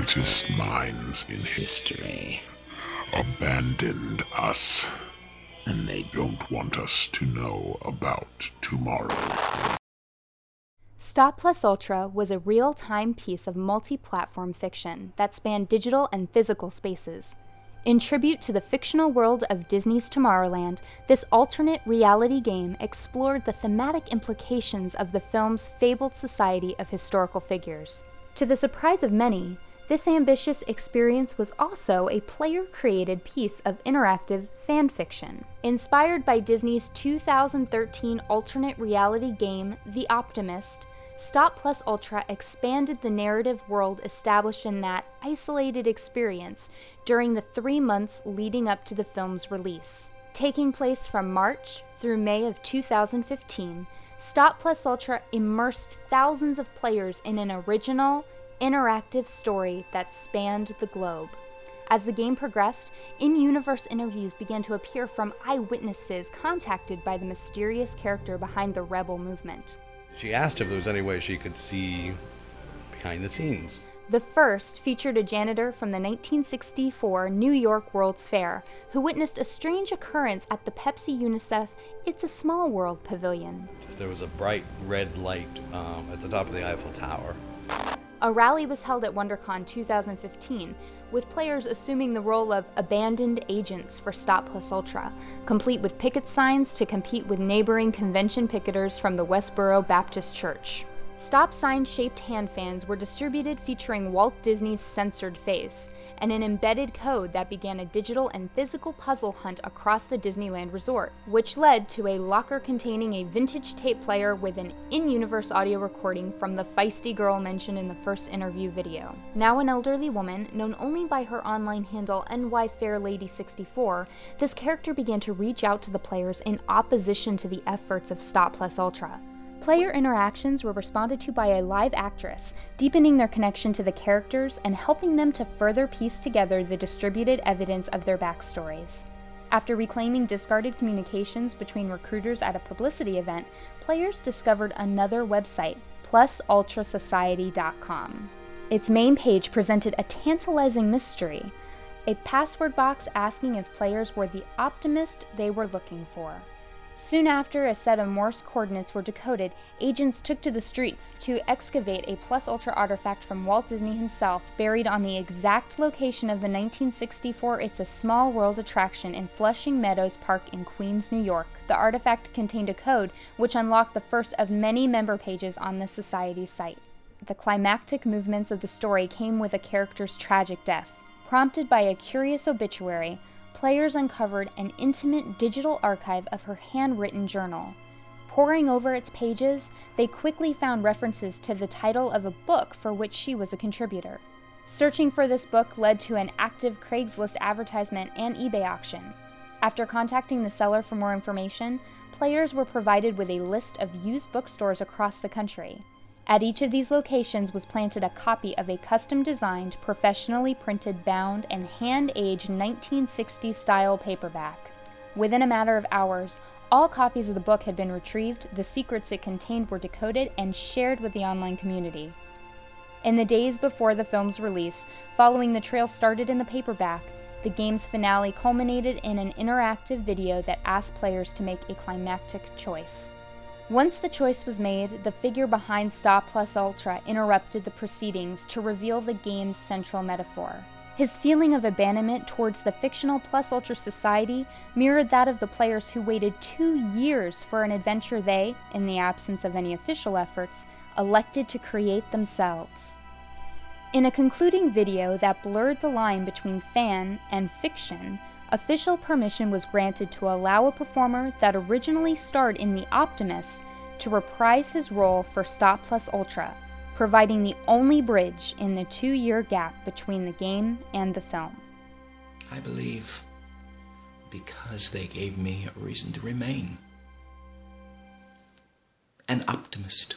greatest minds in history abandoned us, and they don't want us to know about tomorrow. Stop Plus Ultra was a real-time piece of multi-platform fiction that spanned digital and physical spaces. In tribute to the fictional world of Disney's Tomorrowland, this alternate reality game explored the thematic implications of the film's fabled society of historical figures. To the surprise of many, this ambitious experience was also a player-created piece of interactive fan fiction. Inspired by Disney's 2013 alternate reality game, The Optimist, Stop Plus Ultra expanded the narrative world established in that isolated experience during the 3 months leading up to the film's release. Taking place from March through May of 2015, Stop Plus Ultra immersed thousands of players in an original, interactive story that spanned the globe. As the game progressed, in-universe interviews began to appear from eyewitnesses contacted by the mysterious character behind the rebel movement. She asked if there was any way she could see behind the scenes. The first featured a janitor from the 1964 New York World's Fair who witnessed a strange occurrence at the Pepsi UNICEF It's a Small World pavilion. There was a bright red light at the top of the Eiffel Tower. A rally was held at WonderCon 2015, with players assuming the role of abandoned agents for Stop Plus Ultra, complete with picket signs to compete with neighboring convention picketers from the Westboro Baptist Church. Stop sign-shaped hand fans were distributed featuring Walt Disney's censored face, and an embedded code that began a digital and physical puzzle hunt across the Disneyland resort, which led to a locker containing a vintage tape player with an in-universe audio recording from the feisty girl mentioned in the first interview video. Now an elderly woman, known only by her online handle NYFairLady64, this character began to reach out to the players in opposition to the efforts of Stop Plus Ultra. Player interactions were responded to by a live actress, deepening their connection to the characters and helping them to further piece together the distributed evidence of their backstories. After reclaiming discarded communications between recruiters at a publicity event, players discovered another website, plusultrasociety.com. Its main page presented a tantalizing mystery, a password box asking if players were the Optimist they were looking for. Soon after a set of Morse coordinates were decoded, agents took to the streets to excavate a Plus Ultra artifact from Walt Disney himself, buried on the exact location of the 1964 It's a Small World attraction in Flushing Meadows Park in Queens, New York. The artifact contained a code which unlocked the first of many member pages on the Society's site. The climactic movements of the story came with a character's tragic death. Prompted by a curious obituary, players uncovered an intimate digital archive of her handwritten journal. Poring over its pages, they quickly found references to the title of a book for which she was a contributor. Searching for this book led to an active Craigslist advertisement and eBay auction. After contacting the seller for more information, players were provided with a list of used bookstores across the country. At each of these locations was planted a copy of a custom-designed, professionally printed, bound, and hand-aged 1960s-style paperback. Within a matter of hours, all copies of the book had been retrieved, the secrets it contained were decoded, and shared with the online community. In the days before the film's release, following the trail started in the paperback, the game's finale culminated in an interactive video that asked players to make a climactic choice. Once the choice was made, the figure behind Stop Plus Ultra interrupted the proceedings to reveal the game's central metaphor. His feeling of abandonment towards the fictional Plus Ultra society mirrored that of the players who waited 2 years for an adventure they, in the absence of any official efforts, elected to create themselves. In a concluding video that blurred the line between fan and fiction, official permission was granted to allow a performer that originally starred in The Optimist to reprise his role for Stop Plus Ultra, providing the only bridge in the 2-year gap between the game and the film. I believe because they gave me a reason to remain an optimist.